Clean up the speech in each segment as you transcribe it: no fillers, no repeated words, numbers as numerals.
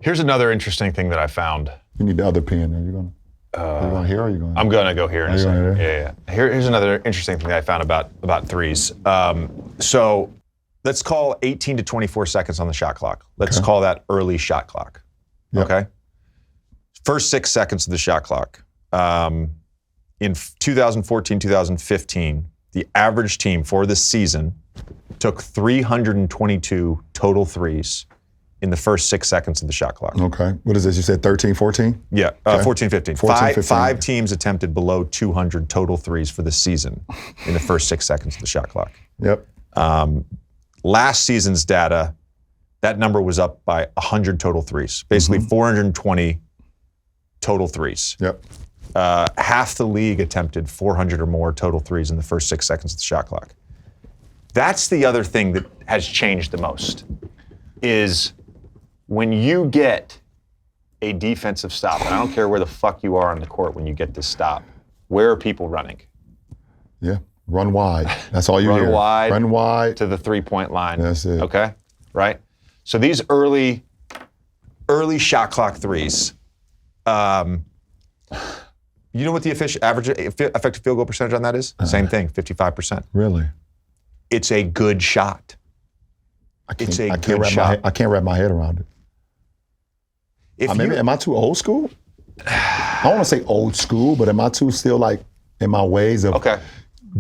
Here's another interesting thing that I found. You need the other pen. Are you going to here or are you going? I'm going to go here in a second. Yeah. Here's another interesting thing that I found about threes. So let's call 18 to 24 seconds on the shot clock. Let's call that early shot clock. Yep. Okay? First 6 seconds of the shot clock. In 2014, 2015, the average team for this season took 322 total threes in the first 6 seconds of the shot clock. Okay. What is this? You said 13, 14? Yeah, Okay. 14, 15. 15. Five teams attempted below 200 total threes for the season in the first 6 seconds of the shot clock. Yep. Last season's data, that number was up by 100 total threes. Basically 420 total threes. Yep. Half the league attempted 400 or more total threes in the first 6 seconds of the shot clock. That's the other thing that has changed the most, is when you get a defensive stop, and I don't care where the fuck you are on the court when you get this stop, where are people running? Yeah. Run wide. That's all you hear. Run wide to the three-point line. That's it. Okay? Right? So these early shot clock threes, you know what the average effective field goal percentage on that is? Same thing, 55%. Really? It's a good shot. I can't wrap my head around it. Am I too old school? I don't want to say old school, but am I too still like in my ways of? Okay.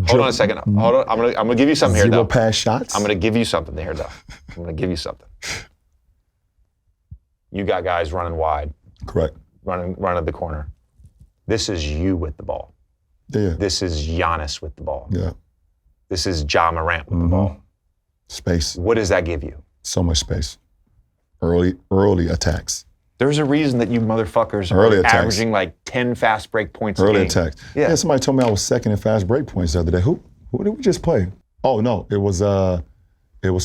Hold on a second. Hold on. I'm gonna give you something here, though. Zero pass shots. I'm gonna give you something here, though. I'm gonna give you something. You got guys running wide. Correct. Running the corner. This is you with the ball. Yeah. This is Giannis with the ball. Yeah. This is Ja Morant with the ball. Space. What does that give you? So much space. Early attacks. There's a reason that you motherfuckers are averaging like 10 fast break points a game. Early attacks. Yeah, somebody told me I was second in fast break points the other day. Who did we just play? Oh no, it was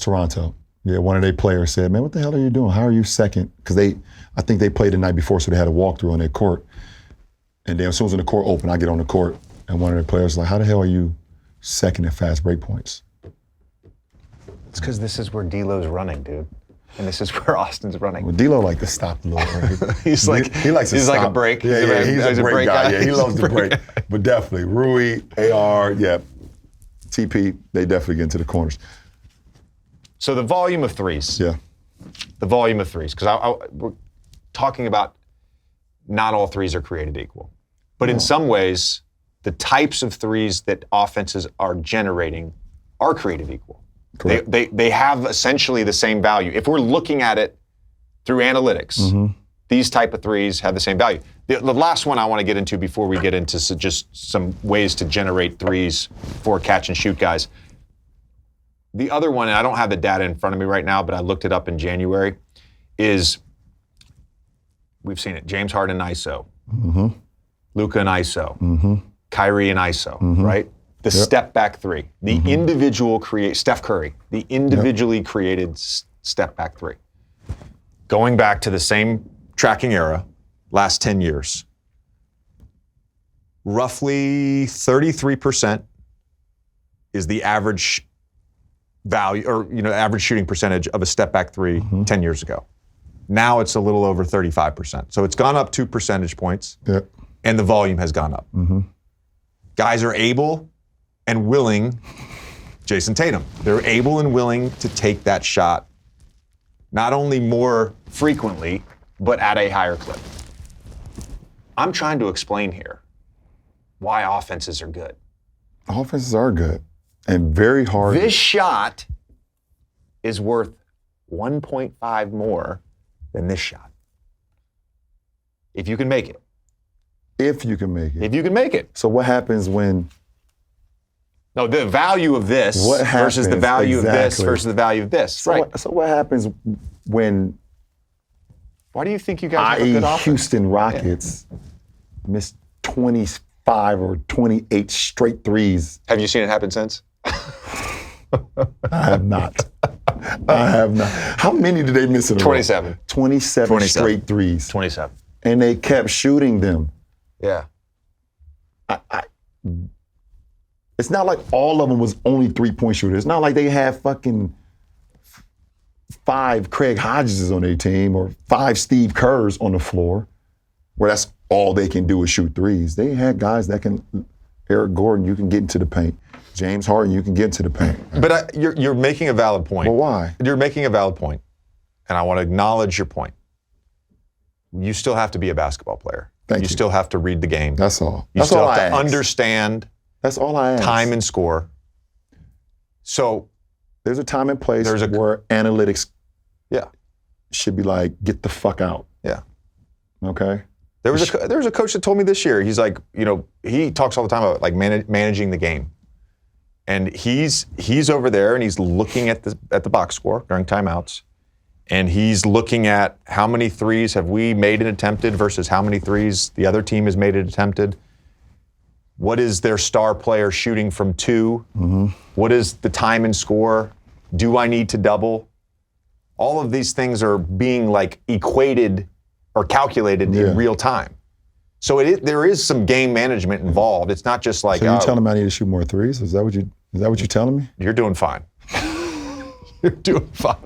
Toronto. Yeah, one of their players said, "Man, what the hell are you doing? How are you second?" Because I think they played the night before, so they had a walkthrough on their court. And then as soon as the court opened, I get on the court, and one of the players was like, "How the hell are you second in fast break points?" It's because this is where D'Lo's running, dude. And this is where Austin's running. Well, D'Lo like to stop a little. Right? He likes to stop. Like a break. Yeah, he's a break guy. Yeah, he loves to break. But definitely, Rui, AR, TP, they definitely get into the corners. So the volume of threes. Yeah. The volume of threes. Because we're talking about not all threes are created equal. But in some ways, the types of threes that offenses are generating are created equal. They have essentially the same value. If we're looking at it through analytics, these type of threes have the same value. The last one I want to get into before we get into just some ways to generate threes for catch and shoot guys. The other one, and I don't have the data in front of me right now, but I looked it up in January, is we've seen it. James Harden ISO, Luka in ISO, Kyrie in ISO, right? The step back three, the individual Steph Curry, the individually created step back three. Going back to the same tracking era, last 10 years, roughly 33% is the average value, or average shooting percentage of a step back three 10 years ago. Now it's a little over 35%. So it's gone up 2 percentage points, and the volume has gone up. Guys are able and willing, Jason Tatum, they're able and willing to take that shot not only more frequently, but at a higher clip. I'm trying to explain here why offenses are good. Offenses are good and very hard. This shot is worth 1.5 more than this shot. If you can make it. If you can make it. If you can make it. So what happens when... No, the value of this versus the value of this versus the value of this. So right. So what happens when... Why do you think you guys have a good offense? Houston Rockets missed 25 or 28 straight threes? Have you seen it happen since? I have not. How many did they miss in a row? 27. 27 straight threes. 27. And they kept shooting them. Yeah. It's not like all of them was only 3-point shooters. It's not like they had fucking 5 Craig Hodgeses on their team or 5 Steve Kerrs on the floor, where that's all they can do is shoot threes. They had guys that can, Eric Gordon, you can get into the paint. James Harden, you can get into the paint. But you're making a valid point. But why? You're making a valid point, and I want to acknowledge your point. You still have to be a basketball player. Thank you. You still have to read the game. That's all. You That's still all have I to ask. understand That's all I ask. time and score. So there's a time and place There's a- where analytics yeah, should be like, get the fuck out. yeah. Okay? There was a coach that told me this year. He's like, he talks all the time about like managing the game, and he's over there and he's looking at the box score during timeouts, and he's looking at how many threes have we made and attempted versus how many threes the other team has made and attempted. What is their star player shooting from 2? Mm-hmm. What is the time and score? Do I need to double? All of these things are being like equated or calculated in real time. So there is some game management involved. It's not just like, So you're telling me I need to shoot more threes? Is that what you're telling me? You're doing fine. You're doing fine.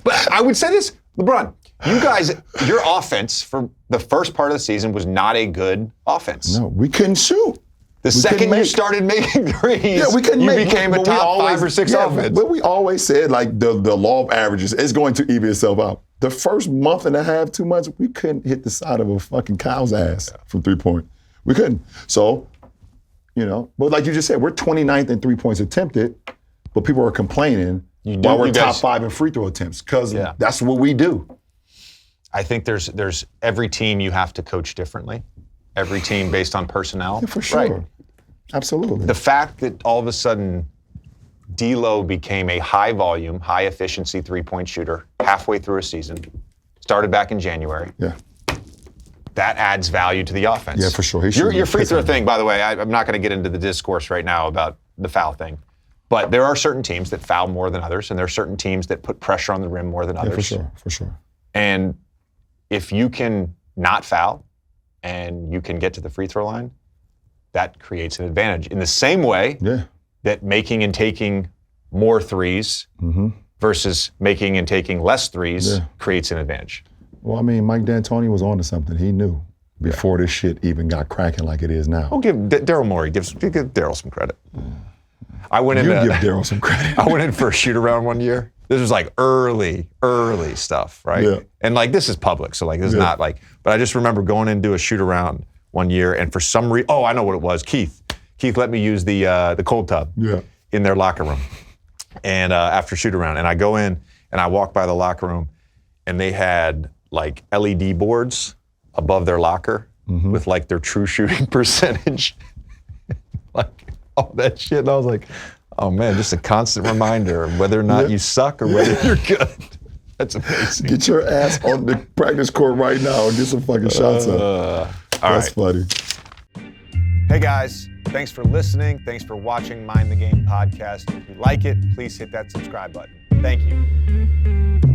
But I would say this, LeBron, you guys, your offense for the first part of the season was not a good offense. No, we couldn't shoot. The second you started making threes, we couldn't you make, became a but we top always, 5 or 6 yeah, offense. But we always said like the law of averages is going to even itself out. The first month and a half, 2 months, we couldn't hit the side of a fucking cow's ass from 3-point. We couldn't. So, but like you just said, we're 29th in 3 points attempted, but people are complaining while we're top 5 in free throw attempts because that's what we do. I think there's every team you have to coach differently. Every team based on personnel. Yeah, for sure. Right. Absolutely. The fact that all of a sudden D'Lo became a high volume, high efficiency 3-point shooter halfway through a season, started back in January. Yeah. That adds value to the offense. Yeah, for sure. Your free throw thing, by the way, I'm not going to get into the discourse right now about the foul thing, but there are certain teams that foul more than others, and there are certain teams that put pressure on the rim more than others. Yeah, for sure. And if you can not foul and you can get to the free throw line, that creates an advantage. In the same way that making and taking more threes versus making and taking less threes creates an advantage. Well, I mean, Mike D'Antoni was on to something. He knew before this shit even got cracking like it is now. I'll give Daryl Morey, give Daryl some credit. I went in. You give Daryl some credit. I went in for a shoot around one year. This was like early stuff, right? Yeah. And like this is public, so like this is not like. But I just remember going in to do a shoot around one year, and for some reason, I know what it was. Keith let me use the cold tub in their locker room, and after shoot around, and I go in and I walk by the locker room, and they had like LED boards above their locker with like their true shooting percentage, like all that shit. And I was like, oh man, just a constant reminder of whether or not you suck or whether you're good. That's amazing. Get your ass on the practice court right now and get some fucking shots up. That's funny. Hey guys, thanks for listening. Thanks for watching Mind the Game podcast. If you like it, please hit that subscribe button. Thank you.